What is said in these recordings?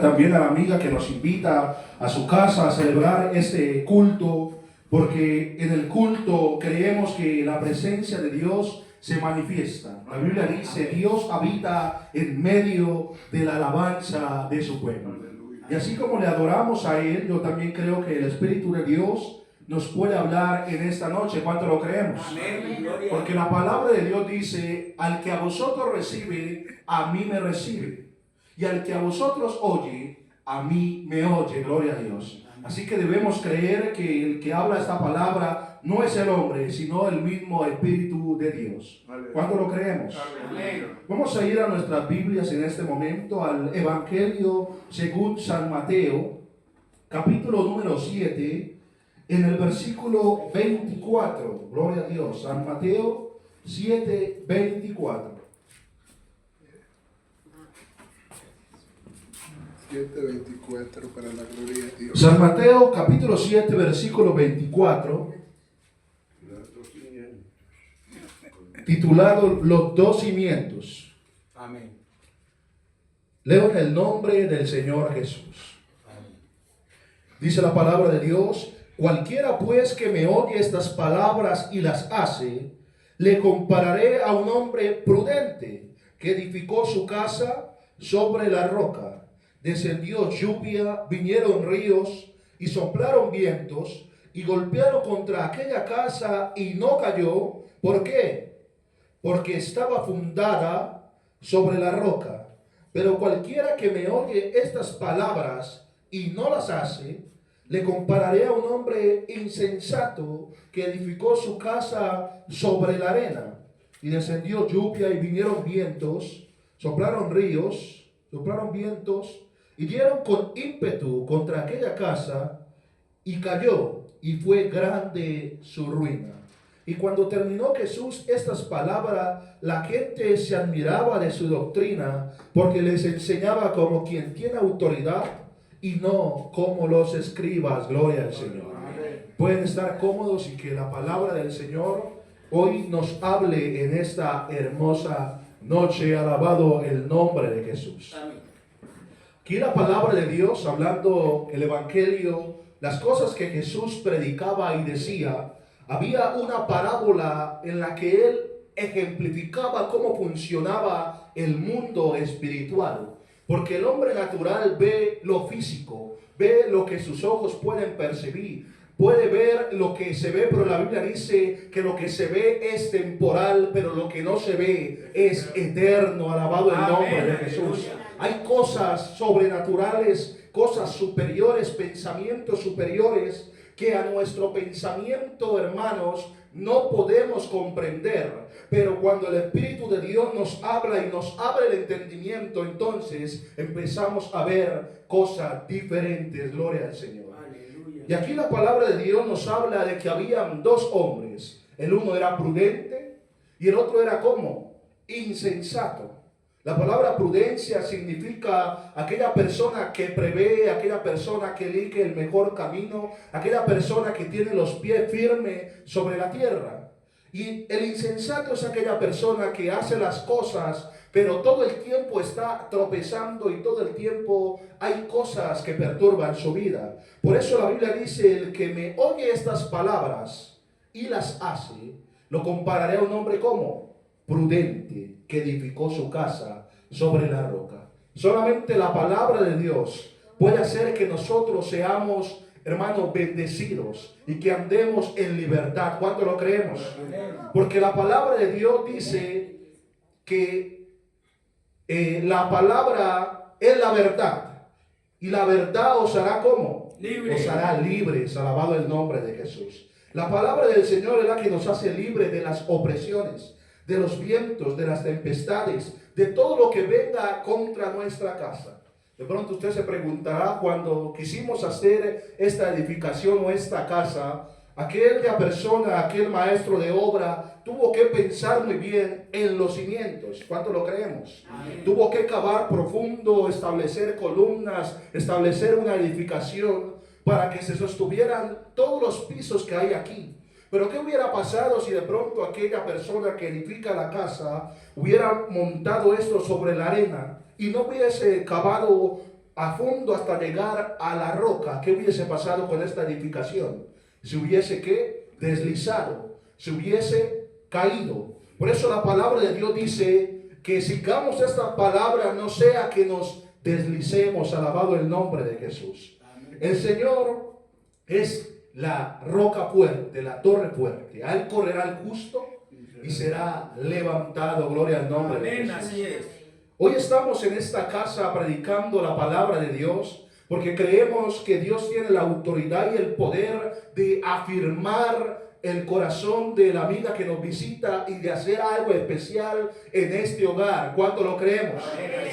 También a la amiga que nos invita a su casa a celebrar este culto, porque en el culto creemos que la presencia de Dios se manifiesta. La Biblia dice: Dios habita en medio de la alabanza de su pueblo. Y así como le adoramos a Él, yo también creo que el Espíritu de Dios nos puede hablar en esta noche. ¿Cuánto lo creemos? Amén. Porque la palabra de Dios dice: al que a vosotros recibe, a mí me recibe. Y al que a vosotros oye, a mí me oye. Gloria a Dios. Así que debemos creer que el que habla esta palabra no es el hombre, sino el mismo Espíritu de Dios. ¿Cuándo lo creemos? Amén. Vamos a ir a nuestras Biblias en este momento al Evangelio según San Mateo, capítulo número 7, en el versículo 24. Gloria a Dios. San Mateo 7, 24. 7:24 para la gloria de Dios. San Mateo capítulo 7 versículo 24, titulado Los dos cimientos. Amén. Leo en el nombre del Señor Jesús. Amén. Dice la palabra de Dios: cualquiera pues que me oye estas palabras y las hace, le compararé a un hombre prudente que edificó su casa sobre la roca. Descendió lluvia, vinieron ríos y soplaron vientos y golpearon contra aquella casa y no cayó. ¿Por qué? Porque estaba fundada sobre la roca. Pero cualquiera que me oye estas palabras y no las hace, le compararé a un hombre insensato que edificó su casa sobre la arena. Y descendió lluvia y vinieron vientos, soplaron ríos, soplaron vientos, y dieron con ímpetu contra aquella casa, y cayó, y fue grande su ruina. Y cuando terminó Jesús estas palabras, la gente se admiraba de su doctrina, porque les enseñaba como quien tiene autoridad y no como los escribas. Gloria al Señor. Pueden estar cómodos y que la palabra del Señor hoy nos hable en esta hermosa noche. Alabado el nombre de Jesús. Amén. Aquí la palabra de Dios, hablando el Evangelio, las cosas que Jesús predicaba y decía, había una parábola en la que Él ejemplificaba cómo funcionaba el mundo espiritual. Porque el hombre natural ve lo físico, ve lo que sus ojos pueden percibir, puede ver lo que se ve, pero la Biblia dice que lo que se ve es temporal, pero lo que no se ve es eterno. Alabado el nombre de Jesús. Hay cosas sobrenaturales, cosas superiores, pensamientos superiores que a nuestro pensamiento, hermanos, no podemos comprender. Pero cuando el Espíritu de Dios nos habla y nos abre el entendimiento, entonces empezamos a ver cosas diferentes. Gloria al Señor. Aleluya. Y aquí la palabra de Dios nos habla de que habían dos hombres. El uno era prudente y el otro era ¿cómo? Insensato. La palabra prudencia significa aquella persona que prevé, aquella persona que elige el mejor camino, aquella persona que tiene los pies firmes sobre la tierra. Y el insensato es aquella persona que hace las cosas, pero todo el tiempo está tropezando y todo el tiempo hay cosas que perturban su vida. Por eso la Biblia dice: el que me oye estas palabras y las hace, lo compararé a un hombre como prudente que edificó su casa sobre la roca. Solamente la palabra de Dios puede hacer que nosotros seamos, hermanos, bendecidos y que andemos en libertad. ¿Cuánto lo creemos? Porque la palabra de Dios dice que la palabra es la verdad, y la verdad os hará ¿cómo? Libre. Os hará libres. Alabado el nombre de Jesús. La palabra del Señor es la que nos hace libres de las opresiones, de los vientos, de las tempestades, de todo lo que venga contra nuestra casa. De pronto usted se preguntará, cuando quisimos hacer esta edificación o esta casa, aquella persona, aquel maestro de obra, tuvo que pensar muy bien en los cimientos. ¿Cuánto lo creemos? Amén. Tuvo que cavar profundo, establecer columnas, establecer una edificación para que se sostuvieran todos los pisos que hay aquí. Pero ¿qué hubiera pasado si de pronto aquella persona que edifica la casa hubiera montado esto sobre la arena y no hubiese cavado a fondo hasta llegar a la roca. ¿Qué hubiese pasado con esta edificación? Se hubiese ¿qué? Deslizado, se hubiese caído. Por eso la palabra de Dios dice que sigamos esta palabra, no sea que nos deslicemos. Alabado el nombre de Jesús. El Señor es la roca fuerte, la torre fuerte. A Él correrá el justo y será levantado. Gloria al nombre de Jesús. Así es. Hoy estamos en esta casa predicando la palabra de Dios porque creemos que Dios tiene la autoridad y el poder de afirmar el corazón de la amiga que nos visita y de hacer algo especial en este hogar. ¿Cuánto lo creemos?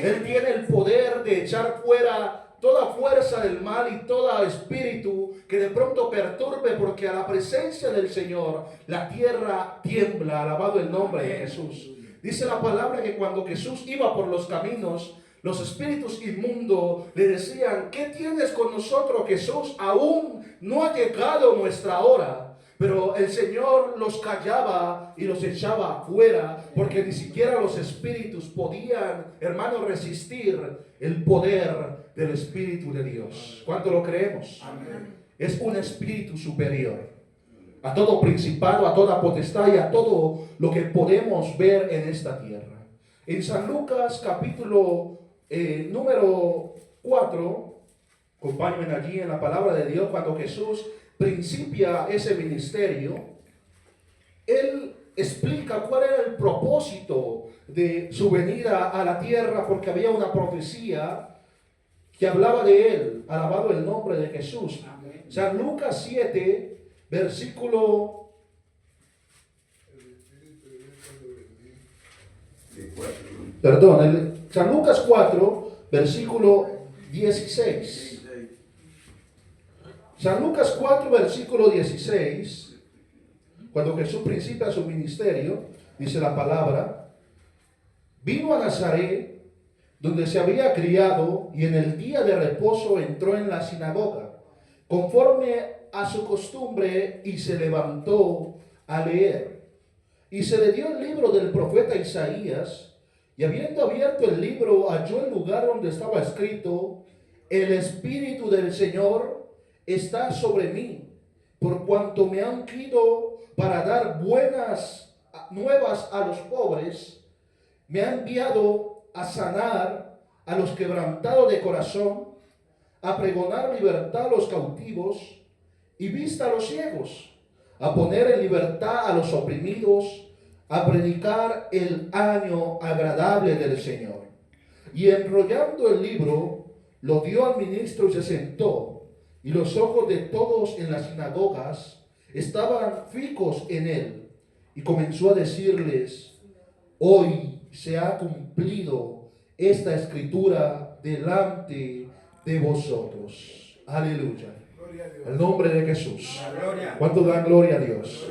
Él tiene el poder de echar fuera toda fuerza del mal y todo espíritu que de pronto perturbe, porque a la presencia del Señor la tierra tiembla. Alabado el nombre de Jesús. Dice la palabra que cuando Jesús iba por los caminos, los espíritus inmundos le decían: ¿qué tienes con nosotros, Jesús? Aún no ha llegado nuestra hora. Pero el Señor los callaba y los echaba afuera, porque ni siquiera los espíritus podían, hermanos, resistir el poder del Espíritu de Dios. ¿Cuánto lo creemos? Amén. Es un espíritu superior a todo principado, a toda potestad y a todo lo que podemos ver en esta tierra. En San Lucas capítulo número 4, acompáñenme allí en la palabra de Dios, cuando Jesús principia ese ministerio, Él explica cuál era el propósito de su venida a la tierra, porque había una profecía que hablaba de Él. Alabado el nombre de Jesús. Amén. San Lucas 7, versículo... Perdón, San Lucas 4, versículo 16. San Lucas 4, versículo 16, cuando Jesús principia su ministerio, dice la palabra: vino a Nazaret, donde se había criado, y en el día de reposo entró en la sinagoga, conforme a su costumbre, y se levantó a leer. Y se le dio el libro del profeta Isaías, y habiendo abierto el libro, halló el lugar donde estaba escrito: el Espíritu del Señor está sobre mí, por cuanto me han ungido para dar buenas nuevas a los pobres, me ha enviado a sanar a los quebrantados de corazón, a pregonar libertad a los cautivos y vista a los ciegos, a poner en libertad a los oprimidos, a predicar el año agradable del Señor. Y enrollando el libro, lo dio al ministro y se sentó. Y los ojos de todos en las sinagogas estaban fijos en él. Y comenzó a decirles: hoy se ha cumplido esta escritura delante de vosotros. Aleluya. El nombre de Jesús. ¿Cuánto dan gloria a Dios?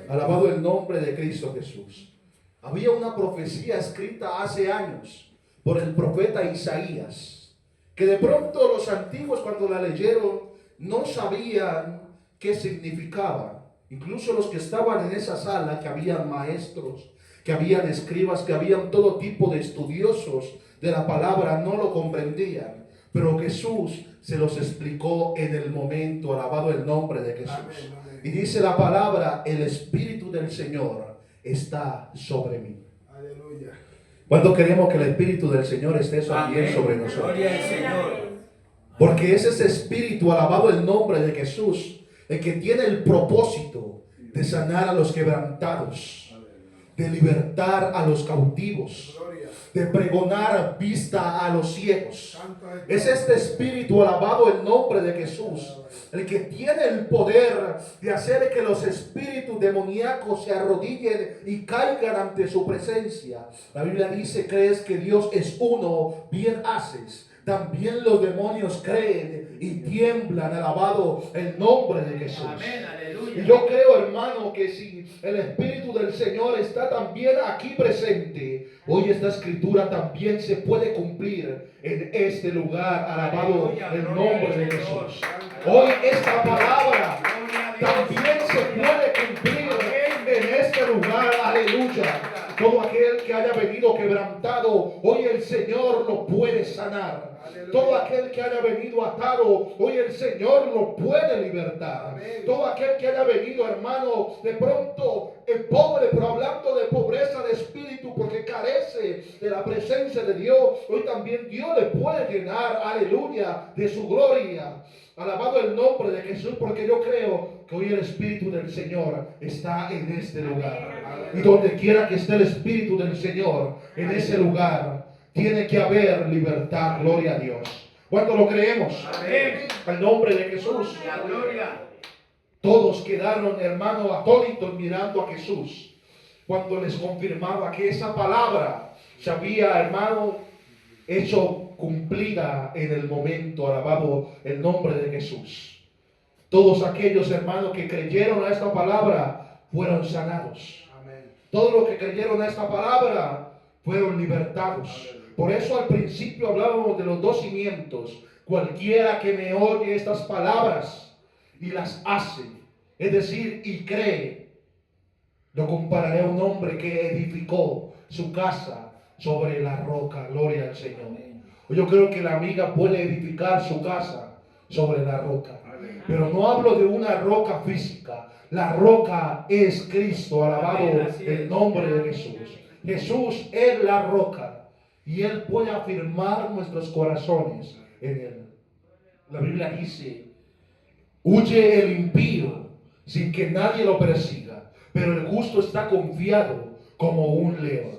Alabado el nombre de Cristo Jesús. Había una profecía escrita hace años por el profeta Isaías, que de pronto los antiguos, cuando la leyeron, no sabían qué significaba. Incluso los que estaban en esa sala, que habían maestros, que habían escribas, que habían todo tipo de estudiosos de la palabra, no lo comprendían. Pero Jesús se los explicó en el momento. Alabado el nombre de Jesús. Amén, amén. Y dice la palabra: el Espíritu del Señor está sobre mí. Aleluya. ¿Cuánto queremos que el Espíritu del Señor esté también Amén. sobre nosotros? Gloria al Señor. Porque es ese Espíritu, alabado el nombre de Jesús, el que tiene el propósito de sanar a los quebrantados, de libertar a los cautivos, Gloria. de pregonar vista a los ciegos. Santo Es este Espíritu, alabado el nombre de Jesús, el que tiene el poder de hacer que los espíritus demoníacos se arrodillen y caigan ante su presencia. La Biblia dice: crees que Dios es uno, bien haces. También los demonios creen y tiemblan. Alabado el nombre de Jesús. Amén, aleluya. Y yo creo, hermano, que si el Espíritu del Señor está también aquí presente, hoy esta escritura también se puede cumplir en este lugar. Alabado el nombre de Jesús. Hoy esta palabra también se puede cumplir en este lugar. Aleluya. Todo aquel que haya venido quebrantado, hoy el Señor lo puede sanar. Todo aquel que haya venido atado, hoy el Señor lo puede libertar. Todo aquel que haya venido, hermano, de pronto pobre, pero hablando de pobreza de espíritu, porque carece de la presencia de Dios, hoy también Dios le puede llenar, aleluya, de su gloria. Alabado el nombre de Jesús, porque yo creo que hoy el Espíritu del Señor está en este lugar. Y donde quiera que esté el Espíritu del Señor, en ese lugar, tiene que haber libertad. Gloria a Dios. ¿Cuánto lo creemos? Amén. Al nombre de Jesús. La gloria. Todos quedaron, hermano, atónitos mirando a Jesús cuando les confirmaba que esa palabra se había, hermano, hecho cumplida en el momento. Alabado el nombre de Jesús. Todos aquellos hermanos que creyeron a esta palabra fueron sanados. Todos los que creyeron a esta palabra fueron libertados. Por eso al principio hablábamos de los dos cimientos. Cualquiera que me oye estas palabras y las hace, es decir, y cree, lo compararé a un hombre que edificó su casa sobre la roca. Gloria al Señor. Yo creo que la amiga puede edificar su casa sobre la roca, pero no hablo de una roca física. La roca es Cristo. Alabado el nombre de Jesús. Jesús es la roca y Él puede afirmar nuestros corazones en Él. La Biblia dice: huye el impío sin que nadie lo persiga, pero el justo está confiado como un león.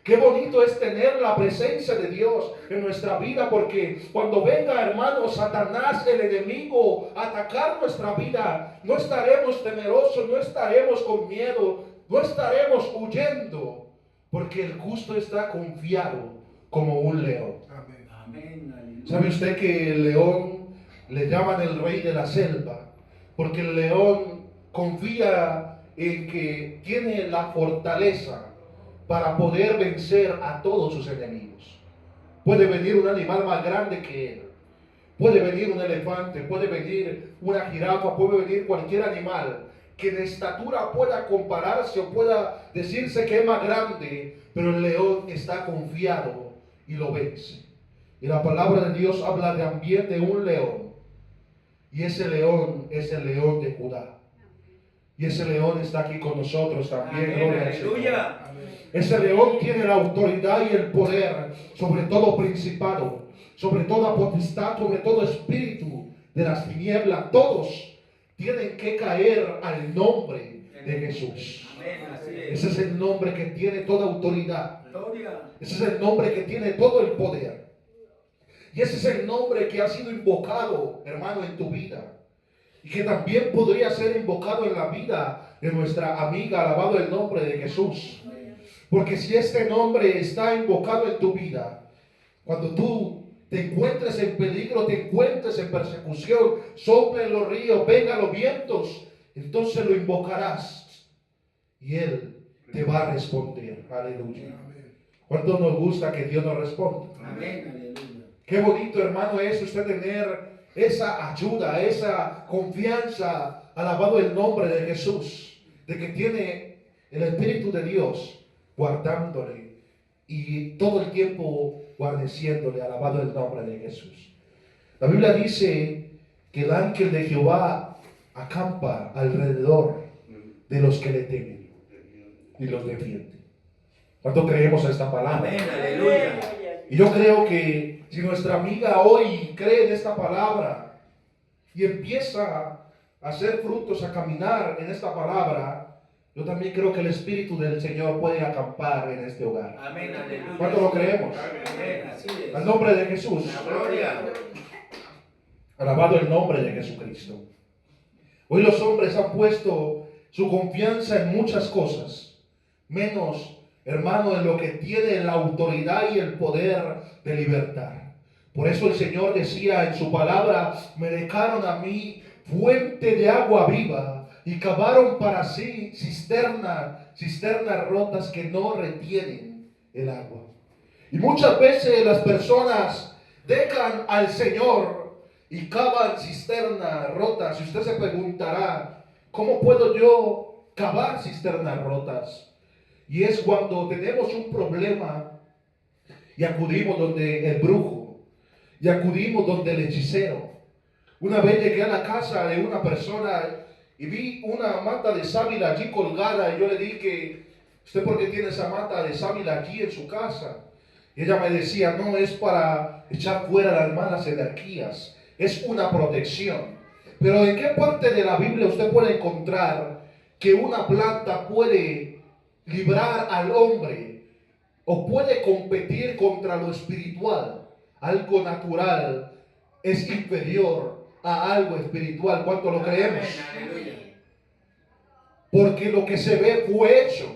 Qué bonito es tener la presencia de Dios en nuestra vida, porque cuando venga, hermano, Satanás, el enemigo, a atacar nuestra vida, no estaremos temerosos, no estaremos con miedo, no estaremos huyendo, porque el justo está confiado como un león. Amén. ¿Sabe usted que el león le llaman el rey de la selva? Porque el león confía en que tiene la fortaleza para poder vencer a todos sus enemigos. Puede venir un animal más grande que él, puede venir un elefante, puede venir una jirafa, puede venir cualquier animal que de estatura pueda compararse o pueda decirse que es más grande, pero el león está confiado y lo vence. Y la palabra de Dios habla también de un león, y ese león es el león de Judá. Y ese león está aquí con nosotros también. Amén. Gloria al Señor. Aleluya. Ese león tiene la autoridad y el poder sobre todo principado, sobre toda potestad, sobre todo espíritu de las tinieblas. Todos tienen que caer al nombre de Jesús. Amén. Así Ese es el nombre que tiene toda autoridad. Gloria. Ese es el nombre que tiene todo el poder. Y ese es el nombre que ha sido invocado, hermano, en tu vida. Y que también podría ser invocado en la vida de nuestra amiga. Alabado el nombre de Jesús. Porque si este nombre está invocado en tu vida, cuando tú te encuentres en peligro, te encuentres en persecución, soplen los ríos, vengan los vientos, entonces lo invocarás y Él te va a responder. Aleluya. ¿Cuánto nos gusta que Dios nos responda? Amén. Aleluya. Qué bonito, hermano, es usted tener esa ayuda, esa confianza, alabado el nombre de Jesús, de que tiene el Espíritu de Dios guardándole y todo el tiempo guarneciéndole. Alabado el nombre de Jesús. La Biblia dice que el ángel de Jehová acampa alrededor de los que le temen y los defiende. ¿Cuánto creemos a esta palabra? Amén. Aleluya. Y yo creo que si nuestra amiga hoy cree en esta palabra y empieza a hacer frutos, a caminar en esta palabra, yo también creo que el Espíritu del Señor puede acampar en este hogar. Amén. Aleluya. ¿Cuánto lo creemos? Amén. Así es. Al nombre de Jesús. La gloria. Alabado el nombre de Jesucristo. Hoy los hombres han puesto su confianza en muchas cosas, menos, hermano, en lo que tiene la autoridad y el poder de libertar. Por eso el Señor decía en su palabra: me dejaron a mí fuente de agua viva y cavaron para sí cisternas rotas que no retienen el agua. Y muchas veces las personas dejan al Señor y cavan cisternas rotas. Y usted se preguntará: ¿cómo puedo yo cavar cisternas rotas? Y es cuando tenemos un problema y acudimos donde el brujo. y acudimos donde el hechicero. Una vez llegué a la casa de una persona y vi una mata de sábila allí colgada y yo le dije, ¿usted por qué tiene esa mata de sábila allí en su casa? Y ella me decía, no, es para echar fuera las malas energías, es una protección. Pero ¿en qué parte de la Biblia usted puede encontrar que una planta puede librar al hombre o puede competir contra lo espiritual? Algo natural es inferior a algo espiritual. ¿Cuánto lo creemos? Aleluya. Porque lo que se ve fue hecho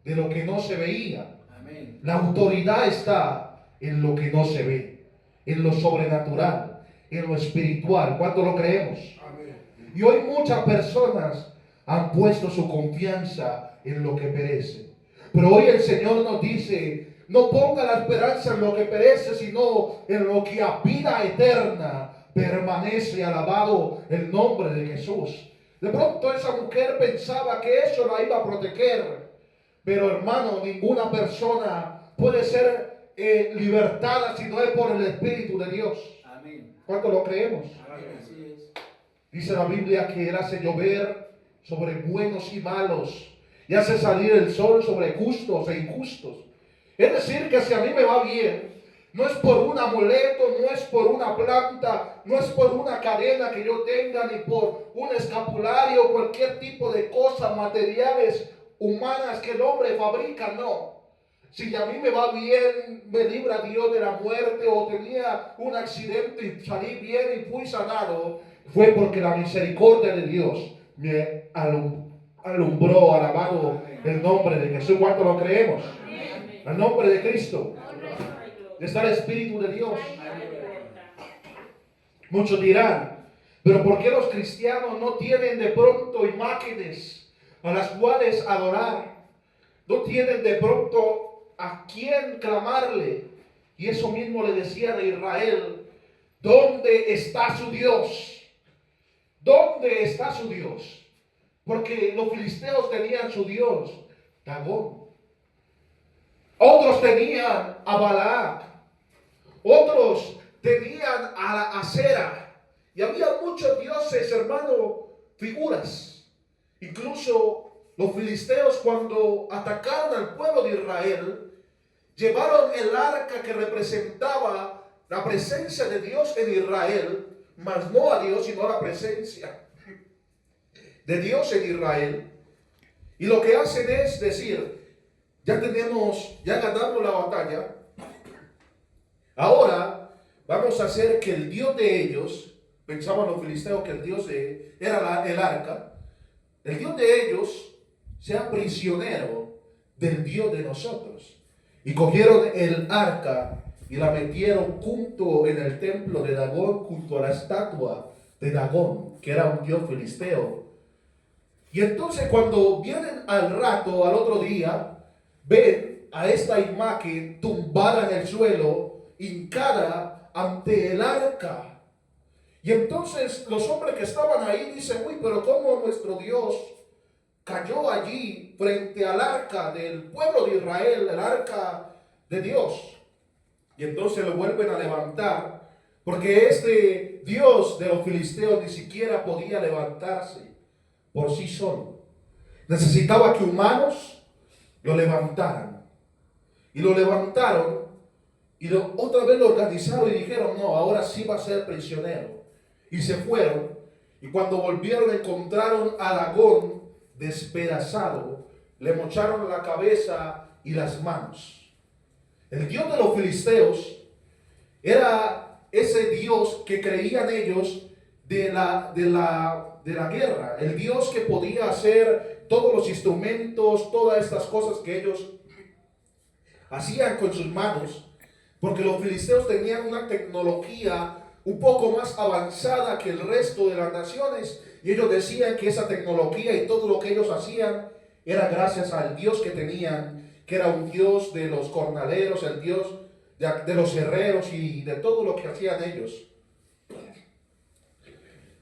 de lo que no se veía. Amén. La autoridad está en lo que no se ve, en lo sobrenatural, en lo espiritual. ¿Cuánto lo creemos? Amén. Y hoy muchas personas han puesto su confianza en lo que perece. Pero hoy el Señor nos dice, no ponga la esperanza en lo que perece, sino en lo que a vida eterna permanece. Alabado el nombre de Jesús. De pronto esa mujer pensaba que eso la iba a proteger. Pero hermano, ninguna persona puede ser libertada si no es por el Espíritu de Dios. Amén. ¿Cuánto lo creemos? Amén. Así es. Dice la Biblia que Él hace llover sobre buenos y malos y hace salir el sol sobre justos e injustos. Es decir, que si a mí me va bien, no es por un amuleto, no es por una planta, no es por una cadena que yo tenga, ni por un escapulario o cualquier tipo de cosas materiales humanas que el hombre fabrica, no. Si a mí me va bien, me libra Dios de la muerte, o tenía un accidente y salí bien y fui sanado, fue porque la misericordia de Dios me alumbró. Alabado el nombre de Jesús. ¿Cuánto lo creemos? El nombre de Cristo. Está el Espíritu de Dios. Muchos dirán, pero ¿por qué los cristianos no tienen de pronto imágenes a las cuales adorar? No tienen de pronto a quién clamarle. Y eso mismo le decían a Israel, ¿dónde está su Dios? ¿Dónde está su Dios? Porque los filisteos tenían su Dios, Dagón. Otros tenían a Balac. Otros tenían a la Acera. Y había muchos dioses, hermano, figuras. Incluso los filisteos, cuando atacaron al pueblo de Israel, llevaron el arca que representaba la presencia de Dios en Israel, mas no a Dios, sino a la presencia de Dios en Israel. Y lo que hacen es decir, ya ganamos la batalla, ahora vamos a hacer que el Dios de ellos, pensaban los filisteos que el Dios era el arca, el Dios de ellos sea prisionero del Dios de nosotros. Y cogieron el arca y la metieron junto en el templo de Dagón, junto a la estatua de Dagón, que era un dios filisteo. Y entonces cuando vienen al otro día, ven a esta imagen tumbada en el suelo, hincada ante el arca. Y entonces los hombres que estaban ahí dicen, uy, pero ¿cómo nuestro Dios cayó allí frente al arca del pueblo de Israel, el arca de Dios? Y entonces lo vuelven a levantar, porque este Dios de los filisteos ni siquiera podía levantarse por sí solo. Necesitaba que humanos lo levantaran. Y lo levantaron y otra vez lo organizaron y dijeron, no, ahora sí va a ser prisionero. Y se fueron, y cuando volvieron encontraron a Dagón despedazado, le mocharon la cabeza y las manos. El Dios de los filisteos era ese Dios que creían ellos de la guerra, el Dios que podía hacer todos los instrumentos, todas estas cosas que ellos hacían con sus manos, porque los filisteos tenían una tecnología un poco más avanzada que el resto de las naciones, y ellos decían que esa tecnología y todo lo que ellos hacían era gracias al Dios que tenían, que era un Dios de los jornaleros, el Dios de los herreros y de todo lo que hacían ellos.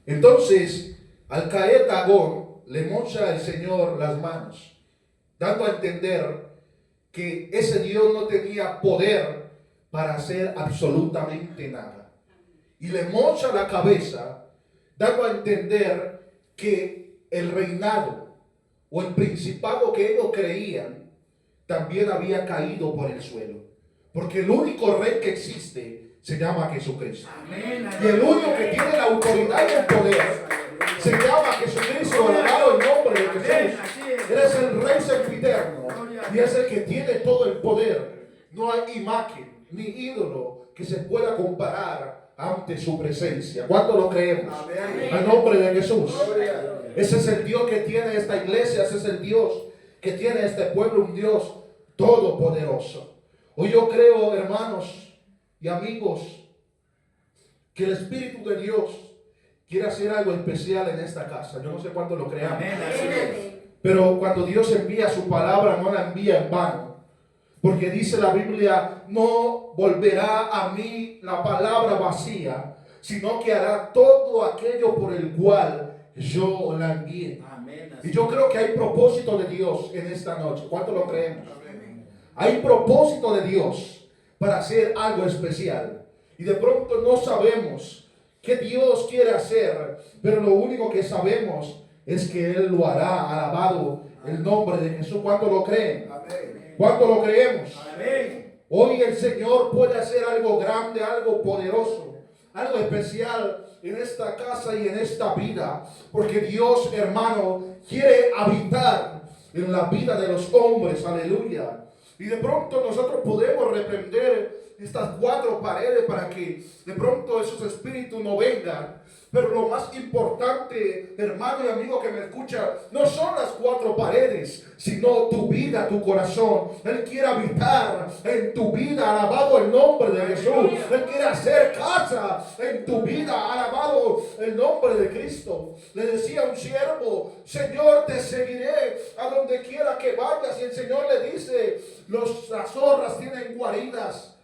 Entonces, al caer Dagón, le mocha el Señor las manos, dando a entender que ese Dios no tenía poder para hacer absolutamente nada. y le mocha la cabeza, dando a entender que el reinado o el principado que ellos creían también había caído por el suelo. Porque el único rey que existe se llama Jesucristo. Y el único que tiene la autoridad y el poder se llama Jesucristo. Alabado el nombre de Jesús. Él es el Rey sempiterno y es el que tiene todo el poder. No hay imagen ni ídolo que se pueda comparar ante su presencia. ¿Cuánto lo creemos? Al nombre de Jesús. Ese es el Dios que tiene esta iglesia. Ese es el Dios que tiene este pueblo. Un Dios todopoderoso. Hoy yo creo, hermanos y amigos, que el Espíritu de Dios quiere hacer algo especial en esta casa. Yo no sé cuánto lo creamos. Pero cuando Dios envía su palabra, no la envía en vano. Porque dice la Biblia, no volverá a mí la palabra vacía, sino que hará todo aquello por el cual yo la envíe. Y yo creo que hay propósito de Dios en esta noche. ¿Cuánto lo creemos? Hay propósito de Dios para hacer algo especial. Y de pronto no sabemos qué Dios quiere hacer, pero lo único que sabemos es que Él lo hará. Alabado el nombre de Jesús. ¿Cuánto lo creen? ¿Cuánto lo creemos? Hoy el Señor puede hacer algo grande, algo poderoso, algo especial en esta casa y en esta vida. Porque Dios, hermano, quiere habitar en la vida de los hombres. Aleluya. Y de pronto nosotros podemos reprender estas cuatro paredes para que de pronto esos espíritus no vengan. Pero lo más importante, hermano y amigo que me escucha, no son las cuatro paredes, sino tu vida, tu corazón. Él quiere habitar en tu vida, alabado el nombre de Jesús. Él quiere hacer casa en tu vida, alabado el nombre de Cristo. Le decía un siervo, Señor, te seguiré a donde quiera que vayas. Y el Señor le dice, las zorras tienen guaridas,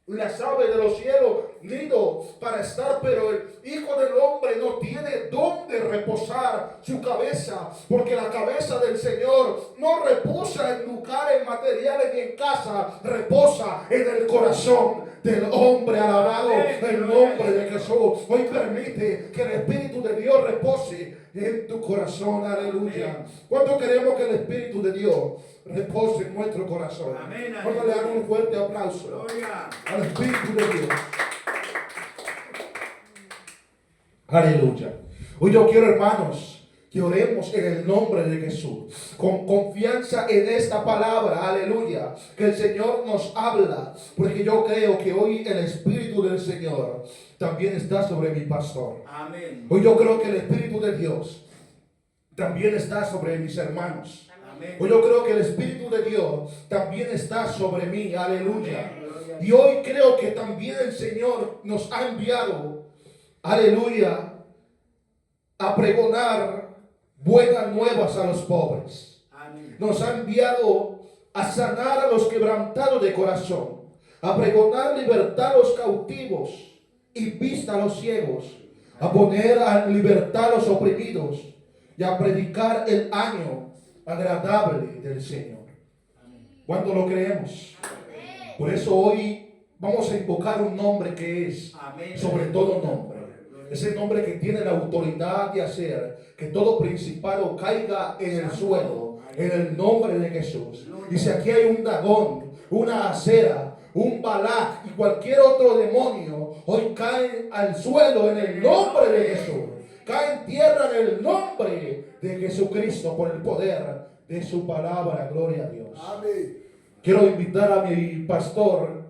las aves de los cielos nido para estar, pero el Hijo del Hombre no tiene dónde reposar su cabeza, porque la cabeza del Señor no reposa en lugares materiales ni en casa, reposa en el corazón del hombre. Alabado el nombre de Jesús. Hoy permite que el Espíritu de Dios repose en tu corazón. Aleluya. ¿Cuánto queremos que el Espíritu de Dios repose en nuestro corazón? Cuando le hago un fuerte aplauso al Espíritu de Dios. Aleluya. Hoy yo quiero, hermanos, que oremos en el nombre de Jesús, con confianza en esta palabra. Aleluya. Que el Señor nos habla, porque yo creo que hoy el Espíritu del Señor también está sobre mi pastor. Amén. Hoy yo creo que el Espíritu de Dios también está sobre mis hermanos. Amén. Hoy yo creo que el Espíritu de Dios también está sobre mí. Aleluya. Y hoy creo que también el Señor nos ha enviado, aleluya, a pregonar buenas nuevas a los pobres. Amén. Nos ha enviado a sanar a los quebrantados de corazón, a pregonar libertad a los cautivos y vista a los ciegos, a poner en libertad a los oprimidos y a predicar el año agradable del Señor. ¿Cuánto lo creemos? Por eso hoy vamos a invocar un nombre que es sobre todo nombre. Ese nombre que tiene la autoridad de hacer que todo principado caiga en el suelo, en el nombre de Jesús. Y si aquí hay un Dagón, una Acera, un Balac y cualquier otro demonio, hoy caen al suelo en el nombre de Jesús. Caen en tierra en el nombre de Jesucristo por el poder de su palabra. Gloria a Dios. Amén. Quiero invitar a mi pastor